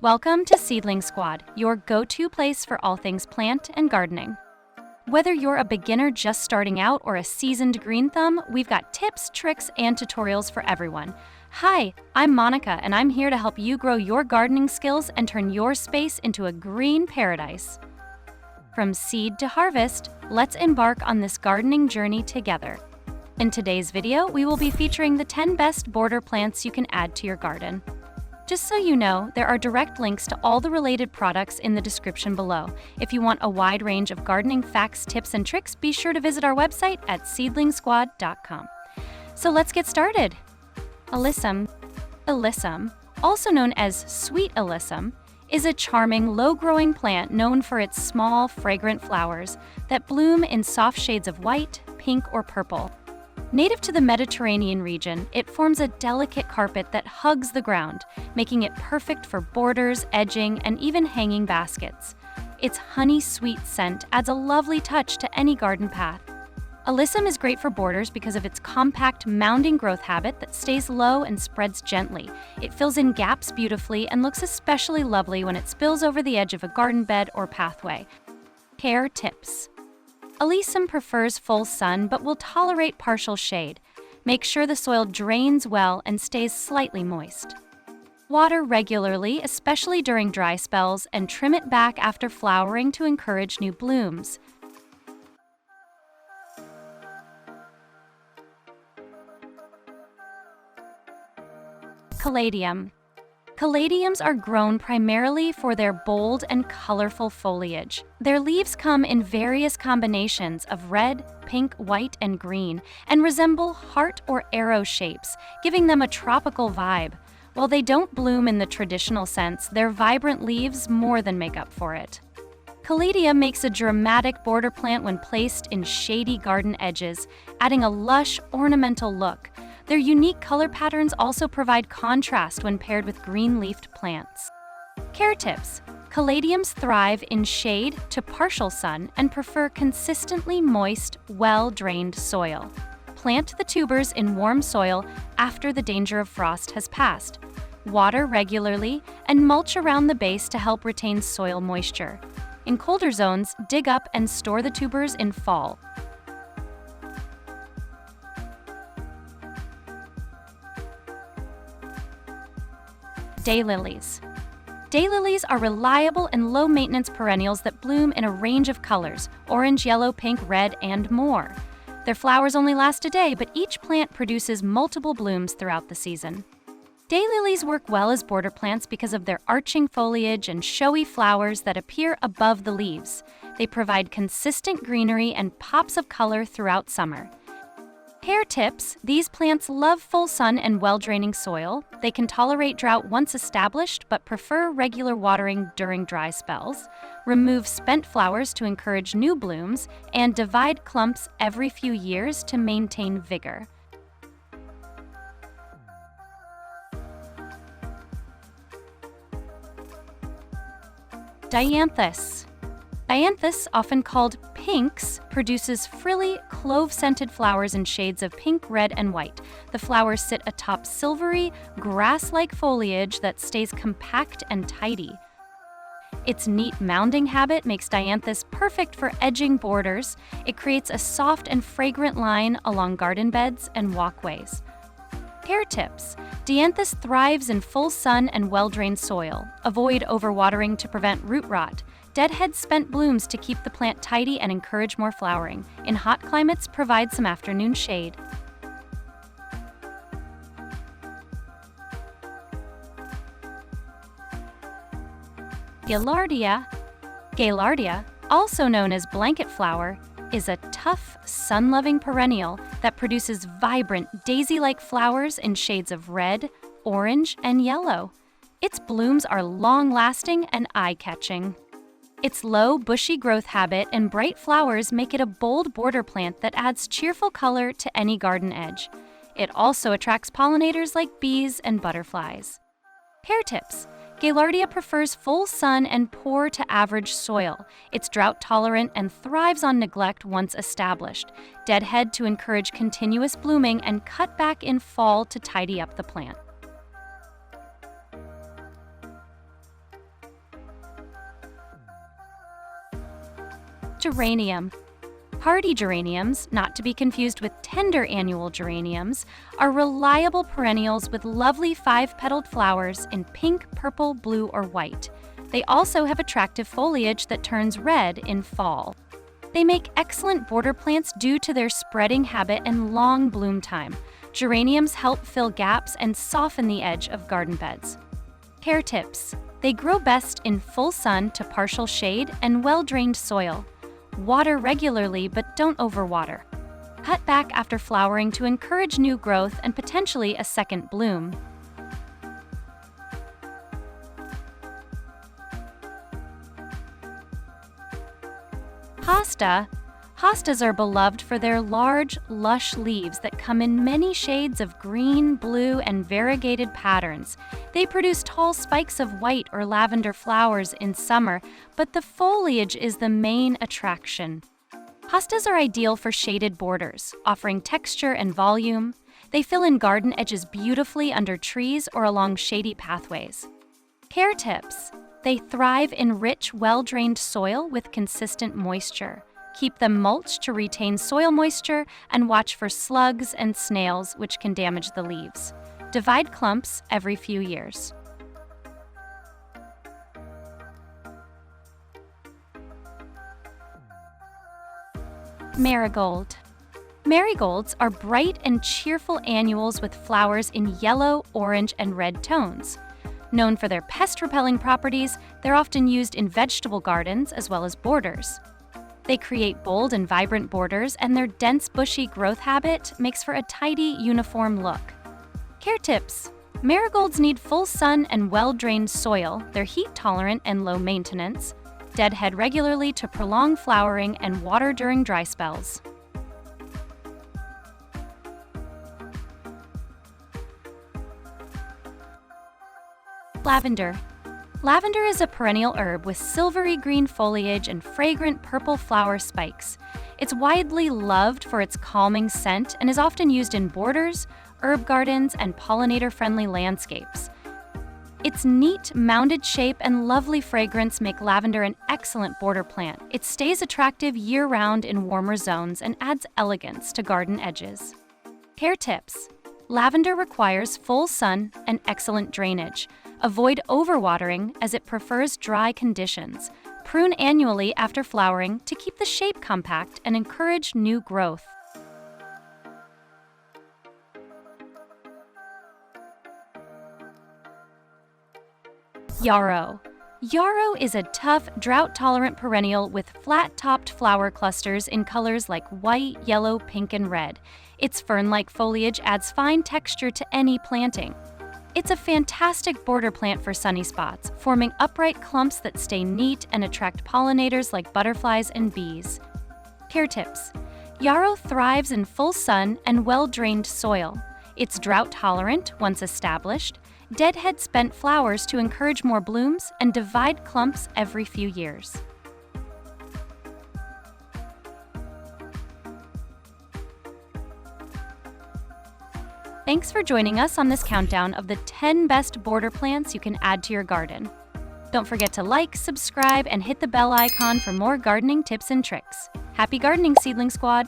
Welcome to Seedling Squad, your go-to place for all things plant and gardening. Whether you're a beginner just starting out or a seasoned green thumb, we've got tips, tricks, and tutorials for everyone. Hi, I'm Monica, and I'm here to help you grow your gardening skills and turn your space into a green paradise. From seed to harvest, let's embark on this gardening journey together. In today's video, we will be featuring the 10 best border plants you can add to your garden. Just so you know, there are direct links to all the related products in the description below. If you want a wide range of gardening facts, tips, and tricks, be sure to visit our website at seedlingsquad.com. So let's get started. Alyssum, also known as sweet alyssum, is a charming, low-growing plant known for its small, fragrant flowers that bloom in soft shades of white, pink, or purple. Native to the Mediterranean region, it forms a delicate carpet that hugs the ground, making it perfect for borders, edging, and even hanging baskets. Its honey-sweet scent adds a lovely touch to any garden path. Alyssum is great for borders because of its compact, mounding growth habit that stays low and spreads gently. It fills in gaps beautifully and looks especially lovely when it spills over the edge of a garden bed or pathway. Care tips. Alyssum prefers full sun but will tolerate partial shade. Make sure the soil drains well and stays slightly moist. Water regularly, especially during dry spells, and trim it back after flowering to encourage new blooms. Caladium. Caladiums are grown primarily for their bold and colorful foliage. Their leaves come in various combinations of red, pink, white, and green, and resemble heart or arrow shapes, giving them a tropical vibe. While they don't bloom in the traditional sense, their vibrant leaves more than make up for it. Caladium makes a dramatic border plant when placed in shady garden edges, adding a lush, ornamental look. Their unique color patterns also provide contrast when paired with green-leafed plants. Care tips. Caladiums thrive in shade to partial sun and prefer consistently moist, well-drained soil. Plant the tubers in warm soil after the danger of frost has passed. Water regularly and mulch around the base to help retain soil moisture. In colder zones, dig up and store the tubers in fall. Daylilies. Daylilies are reliable and low-maintenance perennials that bloom in a range of colors: orange, yellow, pink, red, and more. Their flowers only last a day, but each plant produces multiple blooms throughout the season. Daylilies work well as border plants because of their arching foliage and showy flowers that appear above the leaves. They provide consistent greenery and pops of color throughout summer. Care tips. These plants love full sun and well-draining soil. They can tolerate drought once established, but prefer regular watering during dry spells. Remove spent flowers to encourage new blooms, and divide clumps every few years to maintain vigor. Dianthus. Dianthus, often called pinks, produces frilly, clove-scented flowers in shades of pink, red, and white. The flowers sit atop silvery, grass-like foliage that stays compact and tidy. Its neat mounding habit makes Dianthus perfect for edging borders. It creates a soft and fragrant line along garden beds and walkways. Care tips. Dianthus thrives in full sun and well-drained soil. Avoid overwatering to prevent root rot. Deadhead spent blooms to keep the plant tidy and encourage more flowering. In hot climates, provide some afternoon shade. Gaillardia, also known as blanket flower, is a tough, sun-loving perennial that produces vibrant, daisy-like flowers in shades of red, orange, and yellow. Its blooms are long-lasting and eye-catching. Its low, bushy growth habit and bright flowers make it a bold border plant that adds cheerful color to any garden edge. It also attracts pollinators like bees and butterflies. Care tips. Gaillardia prefers full sun and poor to average soil. It's drought-tolerant and thrives on neglect once established. Deadhead to encourage continuous blooming and cut back in fall to tidy up the plant. Geranium. Hardy geraniums, not to be confused with tender annual geraniums, are reliable perennials with lovely 5-petaled flowers in pink, purple, blue, or white. They also have attractive foliage that turns red in fall. They make excellent border plants due to their spreading habit and long bloom time. Geraniums help fill gaps and soften the edge of garden beds. Care tips. They grow best in full sun to partial shade and well-drained soil. Water regularly, but don't overwater. Cut back after flowering to encourage new growth and potentially a second bloom. Hosta. Hostas are beloved for their large, lush leaves that come in many shades of green, blue, and variegated patterns. They produce tall spikes of white or lavender flowers in summer, but the foliage is the main attraction. Hostas are ideal for shaded borders, offering texture and volume. They fill in garden edges beautifully under trees or along shady pathways. Care tips. They thrive in rich, well-drained soil with consistent moisture. Keep them mulched to retain soil moisture and watch for slugs and snails, which can damage the leaves. Divide clumps every few years. Marigold. Marigolds are bright and cheerful annuals with flowers in yellow, orange, and red tones. Known for their pest-repelling properties, they're often used in vegetable gardens as well as borders. They create bold and vibrant borders, and their dense, bushy growth habit makes for a tidy, uniform look. Care tips. Marigolds need full sun and well-drained soil. They're heat-tolerant and low maintenance. Deadhead regularly to prolong flowering and water during dry spells. Lavender. Lavender is a perennial herb with silvery green foliage and fragrant purple flower spikes. It's widely loved for its calming scent and is often used in borders, herb gardens, and pollinator-friendly landscapes. Its neat, mounded shape and lovely fragrance make lavender an excellent border plant. It stays attractive year-round in warmer zones and adds elegance to garden edges. Care tips. Lavender requires full sun and excellent drainage. Avoid overwatering as it prefers dry conditions. Prune annually after flowering to keep the shape compact and encourage new growth. Yarrow. Yarrow is a tough, drought-tolerant perennial with flat-topped flower clusters in colors like white, yellow, pink, and red. Its fern-like foliage adds fine texture to any planting. It's a fantastic border plant for sunny spots, forming upright clumps that stay neat and attract pollinators like butterflies and bees. Care tips. Yarrow thrives in full sun and well-drained soil. It's drought-tolerant once established. Deadhead spent flowers to encourage more blooms and divide clumps every few years. Thanks for joining us on this countdown of the 10 best border plants you can add to your garden. Don't forget to like, subscribe, and hit the bell icon for more gardening tips and tricks. Happy gardening, Seedling Squad!